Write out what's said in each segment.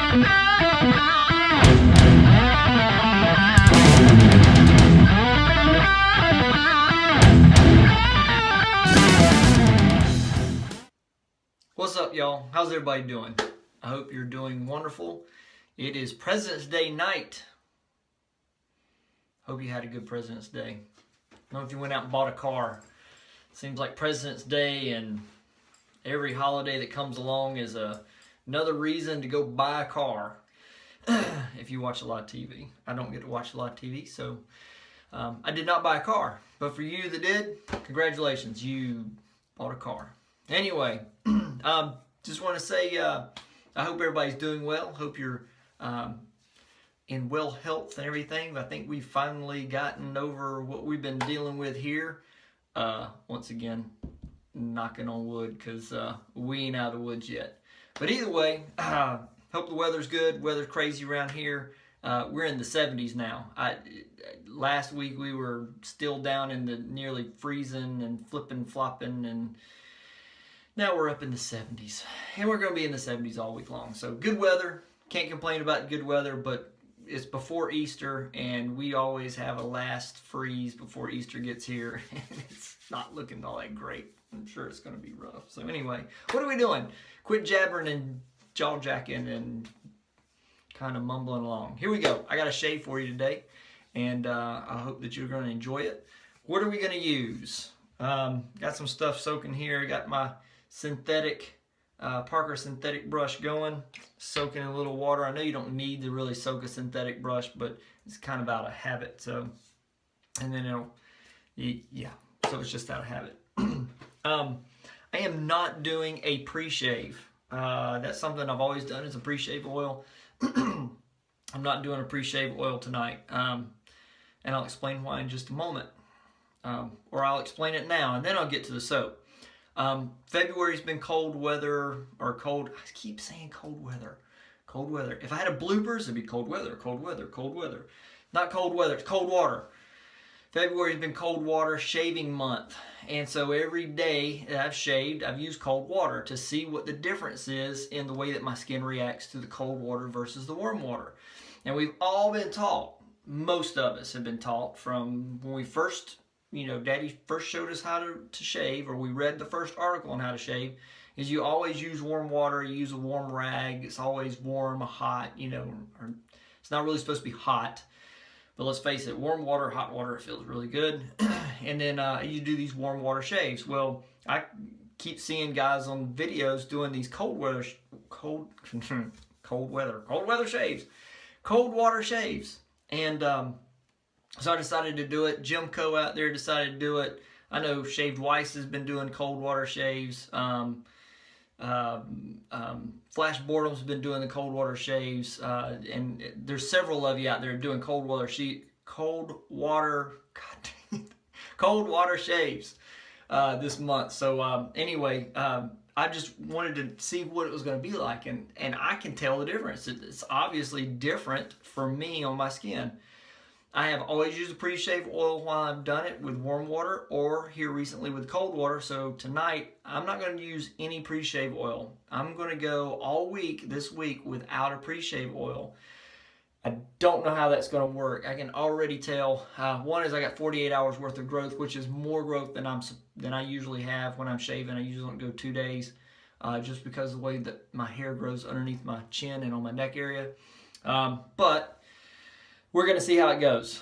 What's up, y'all? How's everybody doing? I hope you're doing wonderful. It is President's Day night. Hope you had a good President's Day. I don't know if you went out and bought a car. Seems like President's Day and every holiday that comes along is another reason to go buy a car. If you watch a lot of TV. I don't get to watch a lot of TV, so I did not buy a car. But for you that did, congratulations, you bought a car. Anyway, just want to say I hope everybody's doing well. Hope you're in well health and everything. I think we've finally gotten over what we've been dealing with here. Once again, knocking on wood, because we ain't out of the woods yet. But either way, hope the weather's good. Weather's crazy around here. We're in the 70s now. Last week we were still down in the nearly freezing and flipping, flopping, and now we're up in the 70s. And we're going to be in the 70s all week long. So good weather. Can't complain about good weather, but it's before Easter, and we always have a last freeze before Easter gets here. It's not looking all that great. I'm sure it's going to be rough. So anyway, what are we doing? Quit jabbering and jaw-jacking and kind of mumbling along. Here we go. I got a shave for you today, and I hope that you're going to enjoy it. What are we going to use? Got some stuff soaking here. Got my synthetic Parker synthetic brush going, soaking in a little water. I know you don't need to really soak a synthetic brush, but it's kind of out of habit. So, and then it'll, yeah, so it's just out of habit. I am not doing a pre-shave. That's something I've always done, is a pre-shave oil. I'm not doing a pre-shave oil tonight, and I'll explain why in just a moment. Or I'll explain it now, and then I'll get to the soap. February's been cold weather, or cold, I keep saying cold weather. Cold weather. If I had a bloopers, it'd be cold weather, cold weather, cold weather. Not cold weather, it's cold water. February's been cold water shaving month. And so every day that I've shaved, I've used cold water to see what the difference is in the way that my skin reacts to the cold water versus the warm water. And we've all been taught, most of us have been taught from when we first, Daddy first showed us how to shave, or we read the first article on how to shave, is you always use warm water, you use a warm rag, it's always warm, hot, or it's not really supposed to be hot, but let's face it, warm water, hot water, it feels really good. And then you do these warm water shaves. Well, I keep seeing guys on videos doing these cold water shaves, cold water shaves, and so I decided to do it. Jim Co out there decided to do it. I know Shaved Weiss has been doing cold water shaves. Flash Boredom's been doing the cold water shaves. And there's several of you out there doing cold water shaves this month. So anyway, I just wanted to see what it was going to be like. And I can tell the difference. It's obviously different for me on my skin. I have always used a pre-shave oil while I've done it with warm water, or here recently with cold water. So tonight, I'm not going to use any pre-shave oil. I'm going to go all week, this week, without a pre-shave oil. I don't know how that's going to work. I can already tell. One is I got 48 hours worth of growth, which is more growth than I usually have when I'm shaving. I usually don't go 2 days, just because of the way that my hair grows underneath my chin and on my neck area. But we're going to see how it goes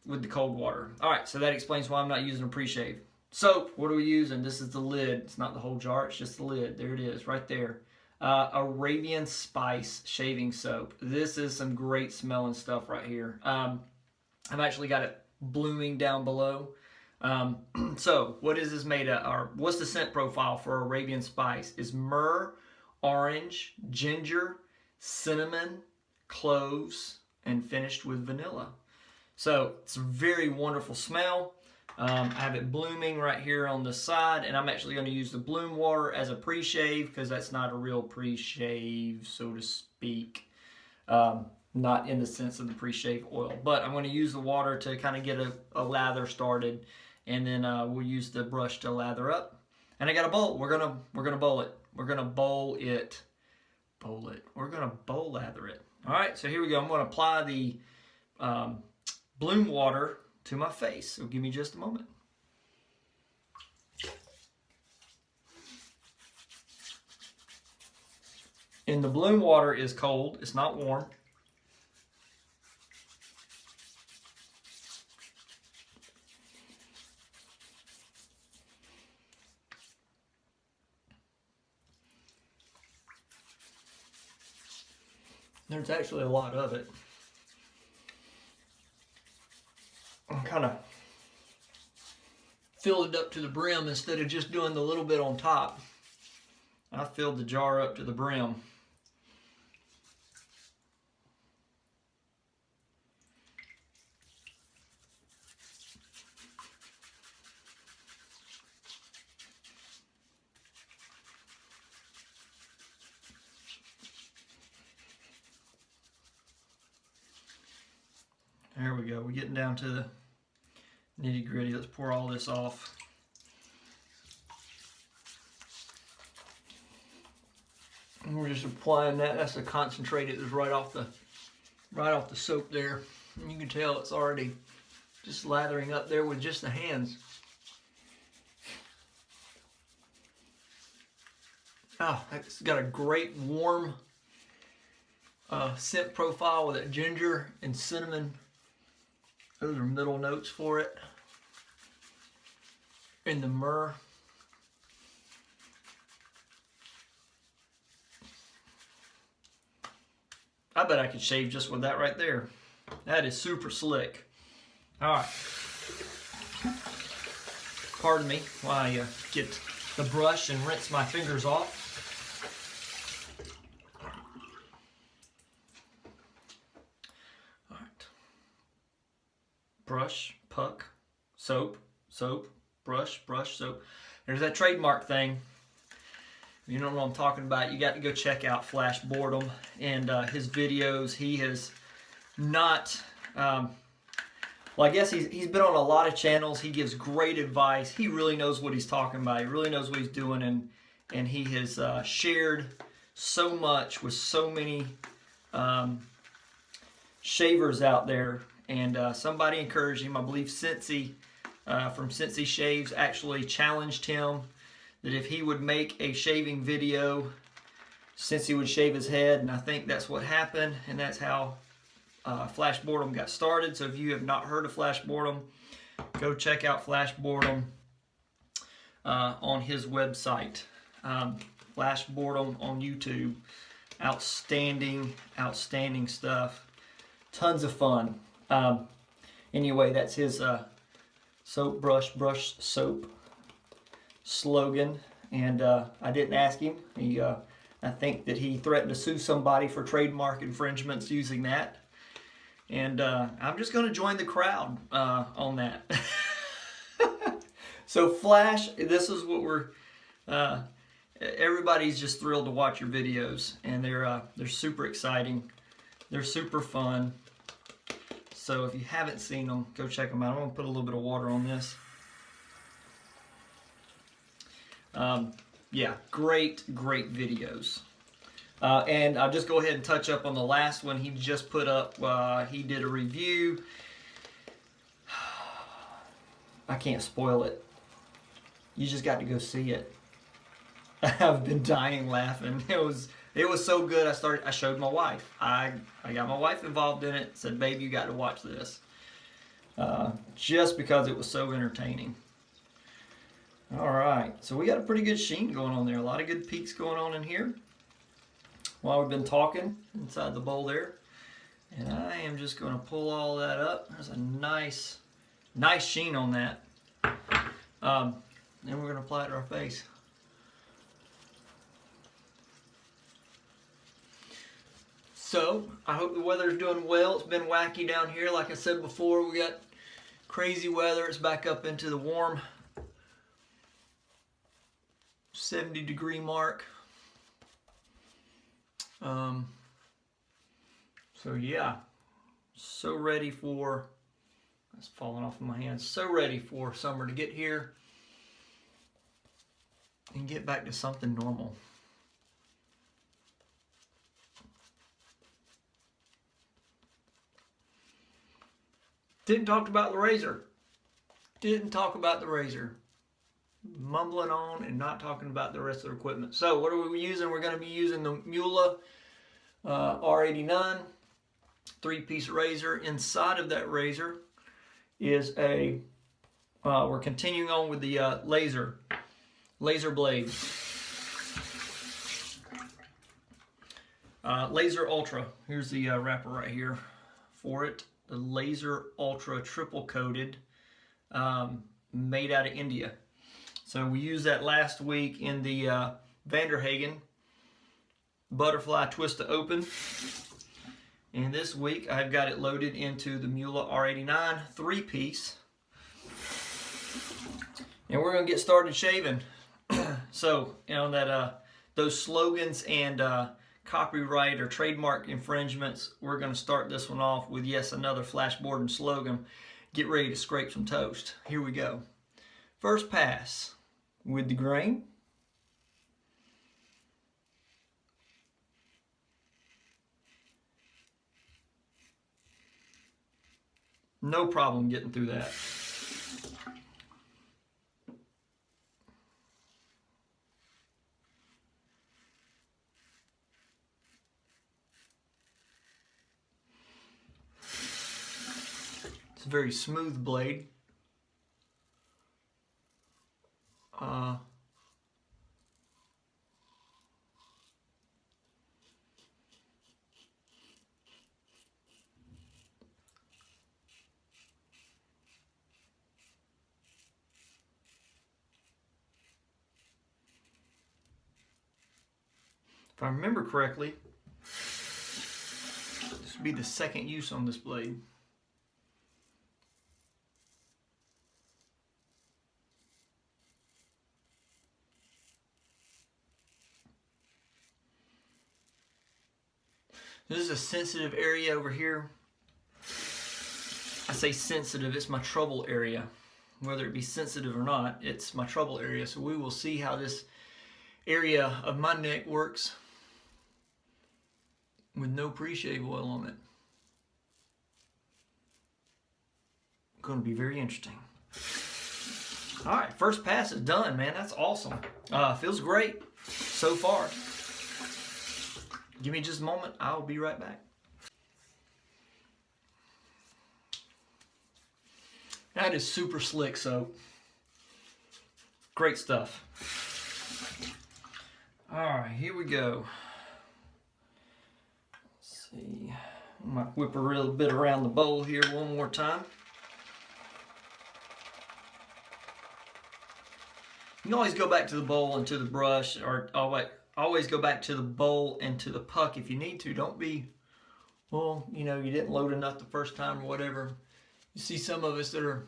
with the cold water. All right, so that explains why I'm not using a pre-shave. Soap, what are we using? This is the lid. It's not the whole jar, it's just the lid. There it is, right there. Arabian Spice Shaving Soap. This is some great smelling stuff right here. I've actually got it blooming down below. So, what is this made of? Or what's the scent profile for Arabian Spice? It's myrrh, orange, ginger, cinnamon, cloves, and finished with vanilla. So it's a very wonderful smell. I have it blooming right here on the side, and I'm actually going to use the bloom water as a pre-shave, because that's not a real pre-shave, so to speak. Not in the sense of the pre-shave oil, but I'm going to use the water to kind of get a lather started, and then we'll use the brush to lather up. And I got a bowl. We're gonna bowl it. We're gonna bowl it bowl it. We're going to bowl lather it. All right, so here we go. I'm going to apply the bloom water to my face. So give me just a moment. And the bloom water is cold. It's not warm. There's actually a lot of it. I'm kind of filled it up to the brim instead of just doing the little bit on top. I filled the jar up to the brim. There we go. We're getting down to the nitty gritty. Let's pour all this off. And we're just applying that. That's the concentrate. It was right off the soap there. And you can tell it's already just lathering up there with just the hands. Oh, it's got a great warm scent profile with that ginger and cinnamon. Those are middle notes for it. And the myrrh. I bet I could shave just with that right there. That is super slick. All right. Pardon me while I get the brush and rinse my fingers off. Brush, puck, soap, soap, brush, brush, soap. There's that trademark thing. If you don't know what I'm talking about, you got to go check out Flash Boredom and his videos. He has not, well, I guess he's been on a lot of channels. He gives great advice. He really knows what he's talking about. He really knows what he's doing, and he has shared so much with so many shavers out there. And somebody encouraged him, I believe Cincy from Cincy Shaves actually challenged him that if he would make a shaving video, Cincy would shave his head, and I think that's what happened, and that's how Flash Boredom got started. So if you have not heard of Flash Boredom, go check out Flash Boredom on his website. Flash Boredom on YouTube. Outstanding, outstanding stuff. Tons of fun. Anyway, that's his soap brush soap slogan, and I didn't ask him. I think that he threatened to sue somebody for trademark infringements using that, and I'm just going to join the crowd on that. So Flash, this is what we're. Everybody's just thrilled to watch your videos, and they're super exciting. They're super fun. So if you haven't seen them, go check them out. I'm going to put a little bit of water on this. Yeah, great videos. And I'll just go ahead and touch up on the last one he just put up. He did a review. I can't spoil it. You just got to go see it. I've been dying laughing. It was so good. I showed my wife. I got my wife involved in it. Said, "Babe, you got to watch this." Just because it was so entertaining. All right, so we got a pretty good sheen going on there. A lot of good peaks going on in here while we've been talking inside the bowl there. And I am just going to pull all that up. There's a nice sheen on that. Then we're going to apply it to our face. So, I hope the weather's doing well. It's been wacky down here. Like I said before, we got crazy weather. It's back up into the warm 70-degree mark. So yeah, so ready for, that's falling off of my hands, so ready for summer to get here and get back to something normal. Didn't talk about the razor. Didn't talk about the razor. Mumbling on and not talking about the rest of the equipment. So what are we using? We're going to be using the Muhle R89 3-piece razor. Inside of that razor is a, we're continuing on with the laser blade. Laser Ultra. Here's the wrapper right here for it. The Laser Ultra triple coated, made out of India. So we used that last week in the Vanderhagen butterfly twist to open. And this week I've got it loaded into the Muhle R89 3-piece. And we're going to get started shaving. So, you know, that those slogans and copyright or trademark infringements, we're going to start this one off with, yes, another flashboard and slogan. Get ready to scrape some toast. Here we go. First pass with the grain. No problem getting through that. It's a very smooth blade. If I remember correctly, this would be the second use on this blade. This is a sensitive area over here. I say sensitive, it's my trouble area. Whether it be sensitive or not, it's my trouble area. So we will see how this area of my neck works with no pre-shave oil on it. Going to be very interesting. All right, first pass is done, man. That's awesome. Feels great so far. Give me just a moment. I'll be right back. That is super slick soap. Great stuff. All right, here we go. Let's see. I might whip a little bit around the bowl here one more time. You can always go back to the bowl and to the brush, or always go back to the bowl and to the puck if you need to. Don't be, well, you know, you didn't load enough the first time or whatever. You see some of us that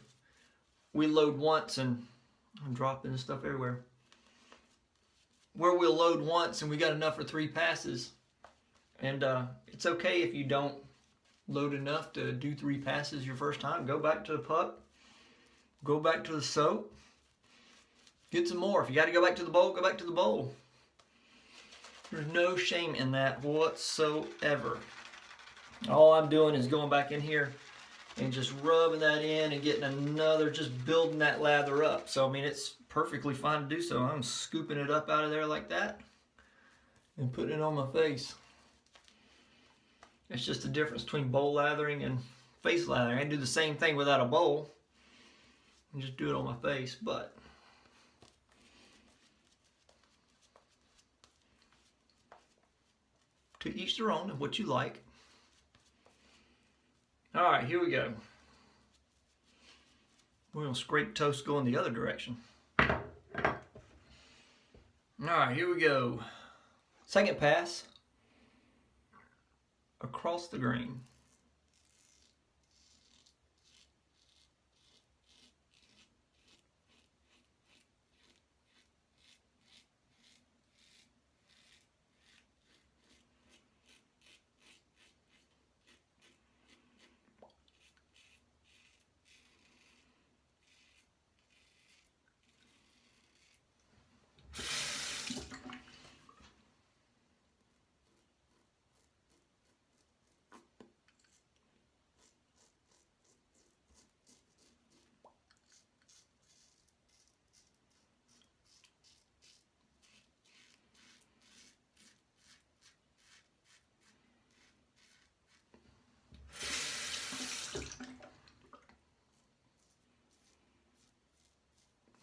we load once and I'm dropping this stuff everywhere. Where we'll load once and we got enough for 3 passes. And it's okay if you don't load enough to do 3 passes your first time. Go back to the puck. Go back to the soap. Get some more. If you got to go back to the bowl, go back to the bowl. There's no shame in that whatsoever. All I'm doing is going back in here and just rubbing that in and getting another, just building that lather up. So, I mean, it's perfectly fine to do so. I'm scooping it up out of there like that and putting it on my face. It's just the difference between bowl lathering and face lathering. I can do the same thing without a bowl and just do it on my face, but to each their own and what you like. All right, here we go. We're gonna scrape toast going the other direction. All right, here we go. Second pass across the grain.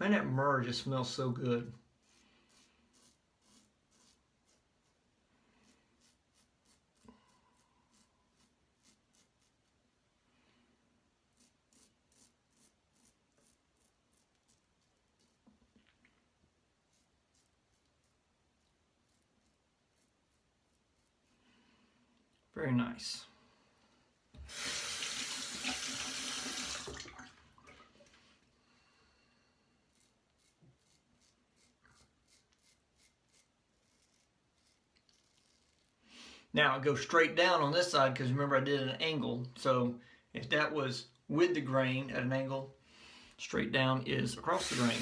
Man, that myrrh just smells so good. Very nice. Now I go straight down on this side because remember I did an angle. So if that was with the grain at an angle, straight down is across the grain.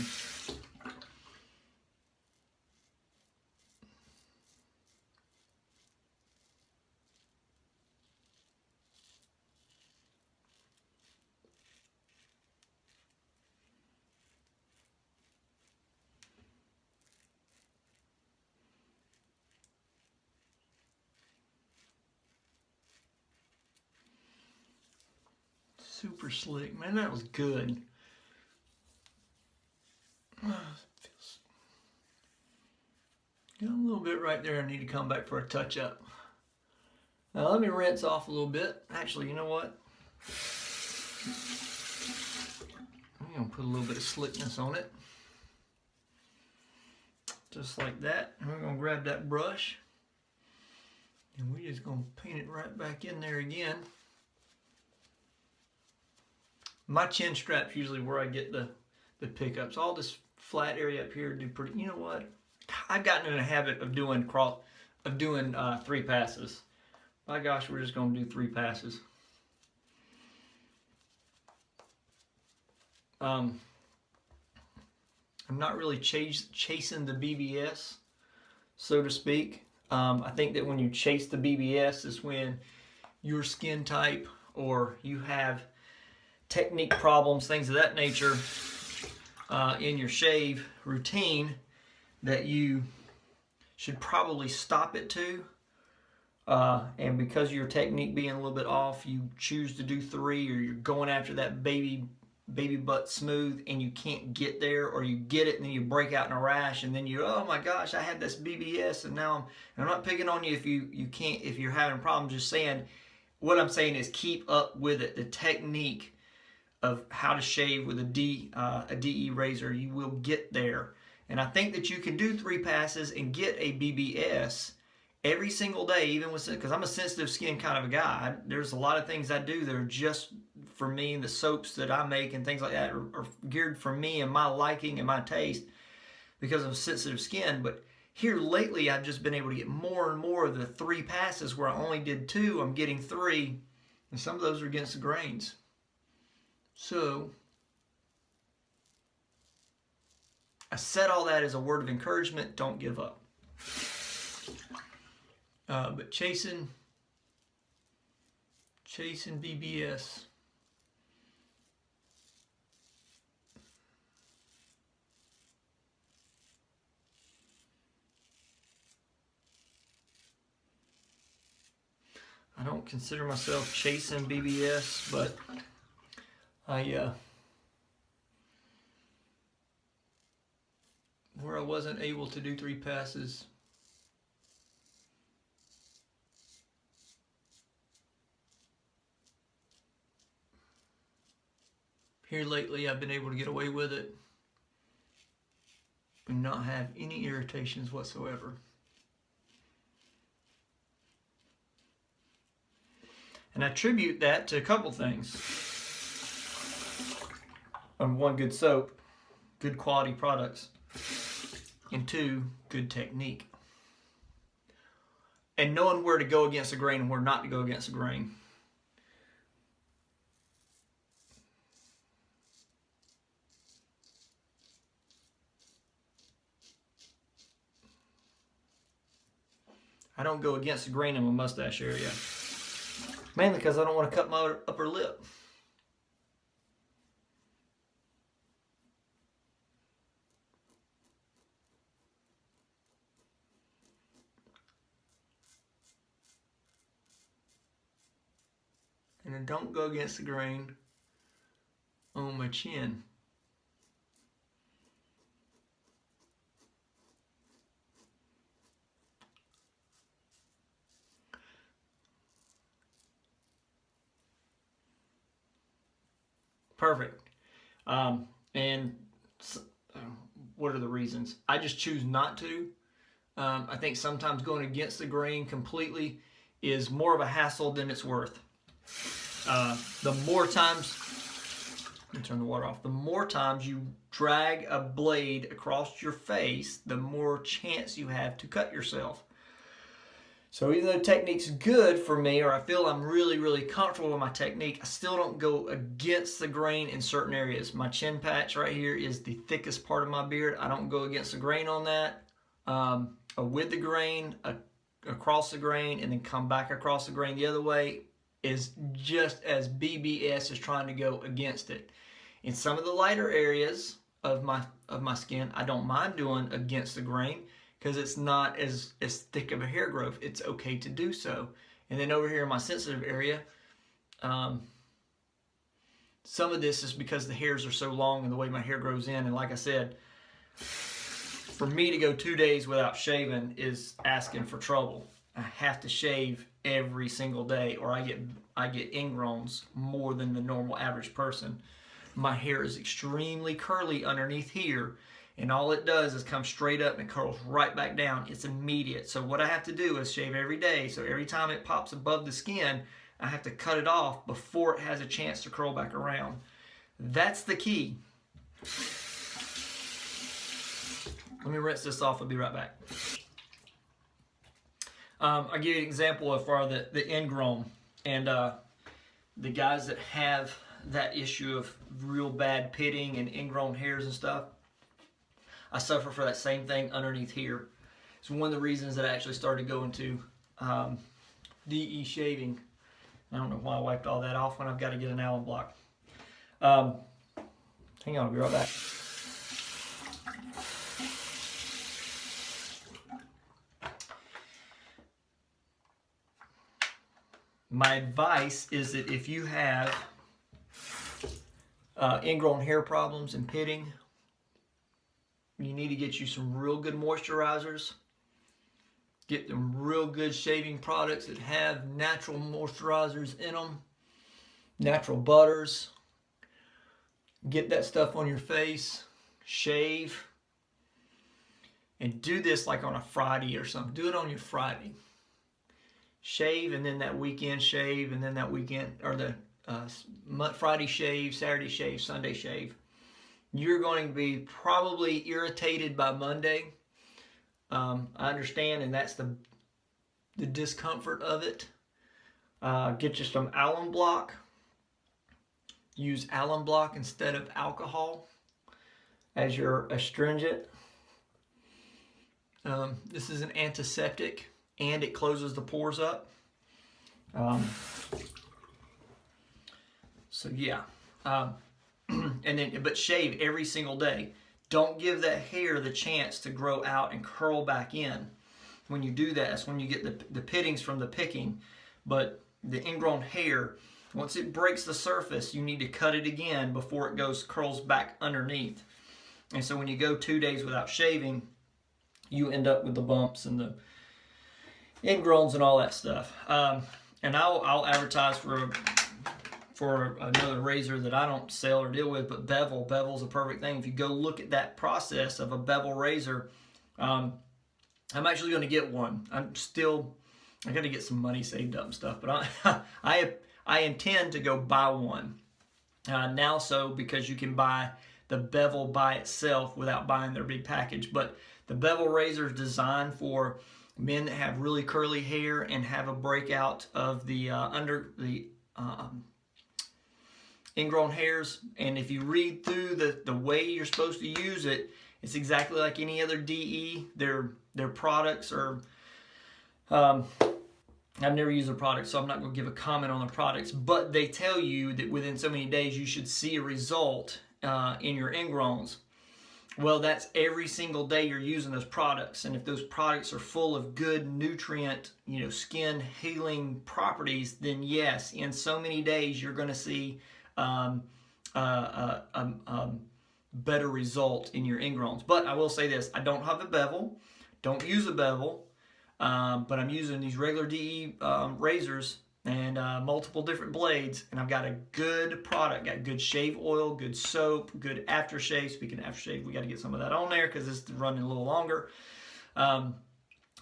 Super slick. Man, that was good. Got a little bit right there I need to come back for a touch-up. Now let me rinse off a little bit. Actually, you know what? I'm going to put a little bit of slickness on it. Just like that. And we're going to grab that brush. And we're just going to paint it right back in there again. My chin strap's usually where I get the pickups. All this flat area up here do pretty. You know what? I've gotten in a habit of doing 3 passes. My gosh, we're just going to do 3 passes. I'm not really chasing the BBS, so to speak. I think that when you chase the BBS is when your skin type or you have technique problems, things of that nature in your shave routine that you should probably stop it to. And because of your technique being a little bit off, you choose to do 3, or you're going after that baby butt smooth and you can't get there, or you get it and then you break out in a rash and then you, oh my gosh, I had this BBS and now I'm not picking on you if you can't, if you're having problems, just saying, what I'm saying is keep up with it. The technique of how to shave with a DE razor, you will get there. And I think that you can do 3 passes and get a BBS every single day, even with, because I'm a sensitive skin kind of a guy. There's a lot of things I do that are just for me, and the soaps that I make and things like that are geared for me and my liking and my taste because of sensitive skin. But here lately, I've just been able to get more and more of the 3 passes where I only did 2, I'm getting 3, and some of those are against the grains. So I said all that as a word of encouragement. Don't give up. But chasing BBS. I don't consider myself chasing BBS, but where I wasn't able to do 3 passes, here lately I've been able to get away with it and not have any irritations whatsoever. And I attribute that to a couple things. 1, good soap, good quality products, and 2, good technique. And knowing where to go against the grain and where not to go against the grain. I don't go against the grain in my mustache area. Mainly because I don't want to cut my upper lip. And I don't go against the grain on my chin. perfect. And what are the reasons? I just choose not to. I think sometimes going against the grain completely is more of a hassle than it's worth. The more times, let me turn the water off, the more times you drag a blade across your face, the more chance you have to cut yourself. So even though the technique's good for me, or I feel I'm really, really comfortable with my technique, I still don't go against the grain in certain areas. My chin patch right here is the thickest part of my beard. I don't go against the grain on that. With the grain, across the grain, and then come back across the grain the other way is just as BBS as trying to go against it. In some of the lighter areas of my skin, I don't mind doing against the grain because it's not as thick of a hair growth. It's okay to do so. And then over here in my sensitive area, some of this is because the hairs are so long and the way my hair grows in. And like I said, for me to go 2 days without shaving is asking for trouble. I have to shave every single day, or I get ingrowns more than the normal average person. My hair is extremely curly underneath here, and all it does is come straight up and it curls right back down. It's immediate. So what I have to do is shave every day. So every time it pops above the skin, I have to cut it off before it has a chance to curl back around. That's the key. Let me rinse this off. I'll be right back. I'll give you an example of the ingrown. And the guys that have that issue of real bad pitting and ingrown hairs and stuff, I suffer for that same thing underneath here. It's one of the reasons that I actually started going to DE shaving. I don't know why I wiped all that off when I've got to get an Allen block. Hang on, I'll be right back. My advice is that if you have ingrown hair problems and pitting, you need to get you some real good moisturizers. Get them real good shaving products that have natural moisturizers in them, natural butters. Get that stuff on your face, shave, and do this like on a Friday or something. Do it on your Friday. Shave, and then that weekend shave, and then that weekend, or the Friday shave, Saturday shave, Sunday shave. You're going to be probably irritated by Monday. I understand, and that's the discomfort of it. Get you some alum block. Use alum block instead of alcohol as your astringent. This is an antiseptic, and it closes the pores up. So yeah, and then but shave every single day. Don't give that hair the chance to grow out and curl back in. When you do that, that's when you get the pittings from the picking. But the ingrown hair, once it breaks the surface, you need to cut it again before it curls back underneath. And so when you go 2 days without shaving, you end up with the bumps and the ingrowns and all that stuff. And I'll advertise for another razor that I don't sell or deal with, but bevel. Bevel's a perfect thing. If you go look at that process of a bevel razor, I'm actually going to get one. I got to get some money saved up and stuff, but I intend to go buy one now, so because you can buy the bevel by itself without buying their big package. But the bevel razor is designed for men that have really curly hair and have a breakout of the ingrown hairs. And if you read through the way you're supposed to use it, it's exactly like any other DE. Their products are, I've never used their products, so I'm not going to give a comment on the products, but they tell you that within so many days you should see a result in your ingrowns. Well, that's every single day you're using those products. And if those products are full of good nutrient, skin healing properties, then yes, in so many days you're going to see better result in your ingrowns. But I will say this, I don't have a bevel, don't use a bevel, but I'm using these regular DE razors and multiple different blades, and I've got a good product. Got good shave oil, good soap, good aftershave. Speaking of aftershave, we got to get some of that on there because it's running a little longer.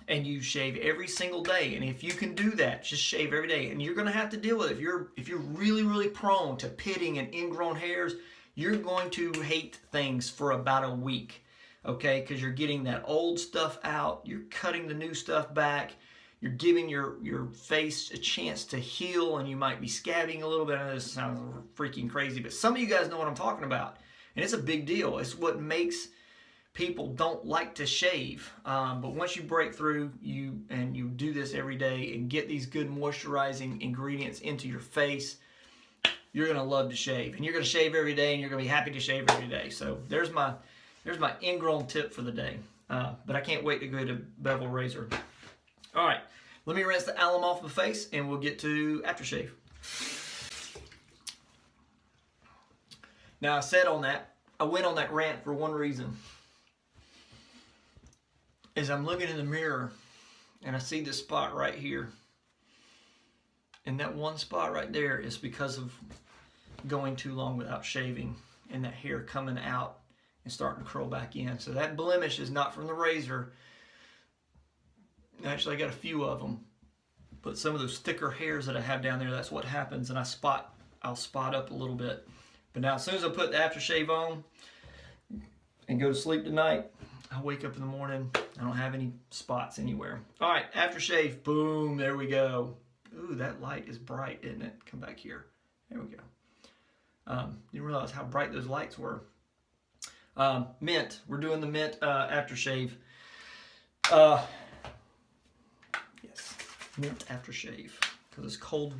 And you shave every single day, and if you can do that, just shave every day. And you're going to have to deal with it. If you're really prone to pitting and ingrown hairs, you're going to hate things for about a week, okay? Because you're getting that old stuff out, you're cutting the new stuff back, you're giving your face a chance to heal, and you might be scabbing a little bit. I know this sounds freaking crazy, but some of you guys know what I'm talking about, and it's a big deal. It's what makes people don't like to shave, but once you break through, you do this every day and get these good moisturizing ingredients into your face, you're gonna love to shave, and you're gonna shave every day, and you're gonna be happy to shave every day. So there's my ingrown tip for the day. But I can't wait to go to bevel razor. All right, let me rinse the alum off my face, and we'll get to aftershave. Now I went on that rant for one reason. Is I'm looking in the mirror and I see this spot right here. And that one spot right there is because of going too long without shaving and that hair coming out and starting to curl back in. So that blemish is not from the razor. Actually, I got a few of them. But some of those thicker hairs that I have down there, that's what happens. And I'll spot up a little bit. But now as soon as I put the aftershave on and go to sleep tonight, I wake up in the morning, I don't have any spots anywhere. All right, aftershave, boom, there we go. Ooh, that light is bright, isn't it? Come back here. There we go. Didn't realize how bright those lights were. Mint, we're doing the mint aftershave. Yes, mint aftershave, because it's cold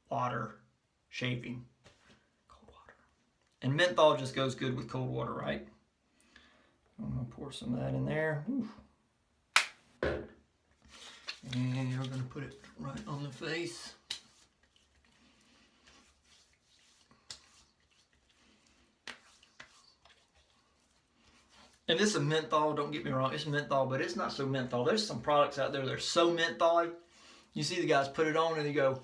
water shaving. Cold water. And menthol just goes good with cold water, right? I'm going to pour some of that in there. Ooh. And we're going to put it right on the face. And this is a menthol, don't get me wrong, it's menthol, but it's not so menthol. There's some products out there that are so menthol. You see the guys put it on and they go,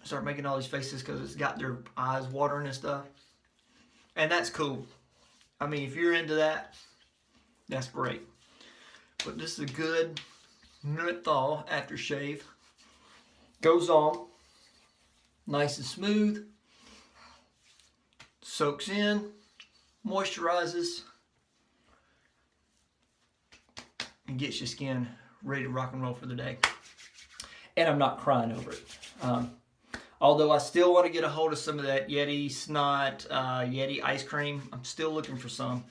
start making all these faces because it's got their eyes watering and stuff. And that's cool. I mean, if you're into that, that's great. But this is a good menthol aftershave. Goes on nice and smooth. Soaks in, moisturizes, and gets your skin ready to rock and roll for the day. And I'm not crying over it. Although I still want to get a hold of some of that Yeti Snot, Yeti ice cream. I'm still looking for some.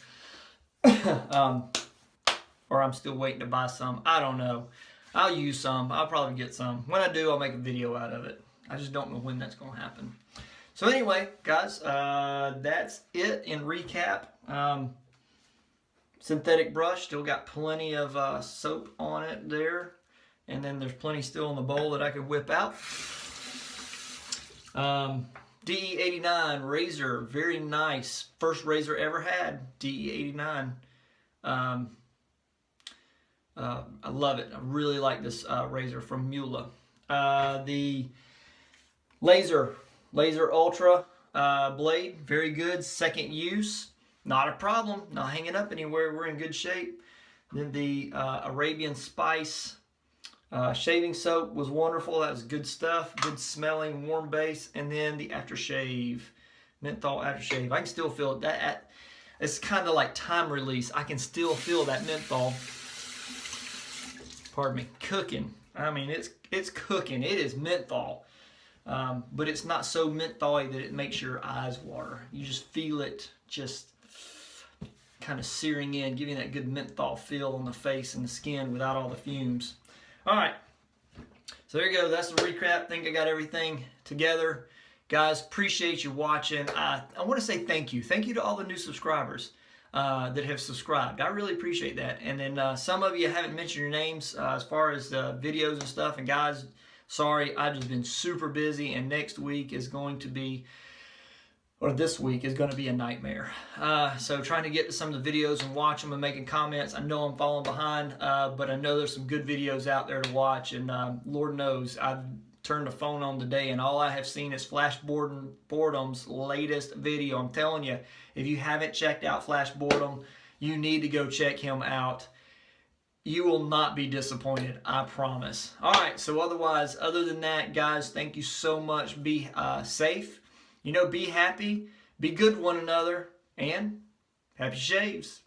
Or I'm still waiting to buy some. I don't know. I'll use some. I'll probably get some. When I do, I'll make a video out of it. I just don't know when that's going to happen. So anyway, guys, that's it in recap. Synthetic brush, still got plenty of soap on it there. And then there's plenty still in the bowl that I could whip out. DE89 razor, very nice. First razor ever had, DE89. I love it. I really like this razor from Muhle. The Laser Ultra blade, very good. Second use, not a problem. Not hanging up anywhere. We're in good shape. Then the Arabian Spice Shaving Soap was wonderful. That was good stuff. Good smelling, warm base. And then the aftershave, menthol aftershave. I can still feel that. It's kind of like time release. I can still feel that menthol. Pardon me, cooking. I mean, it's cooking. It is menthol. But it's not so menthol-y that it makes your eyes water. You just feel it just kind of searing in, giving that good menthol feel on the face and the skin without all the fumes. All right, so there you go. That's the recap. I think I got everything together. Guys, appreciate you watching. I want to say thank you. Thank you to all the new subscribers that have subscribed. I really appreciate that. And then some of you haven't mentioned your names as far as the videos and stuff. And guys, sorry, I've just been super busy. And next week is going to be or this week is going to be a nightmare. So trying to get to some of the videos and watch them and making comments. I know I'm falling behind, but I know there's some good videos out there to watch, and Lord knows I've turned the phone on today and all I have seen is Flash Boredom's latest video. I'm telling you, if you haven't checked out Flash Boredom, you need to go check him out. You will not be disappointed, I promise. All right, so other than that, guys, thank you so much. Be safe. You know, be happy, be good to one another, and happy shaves.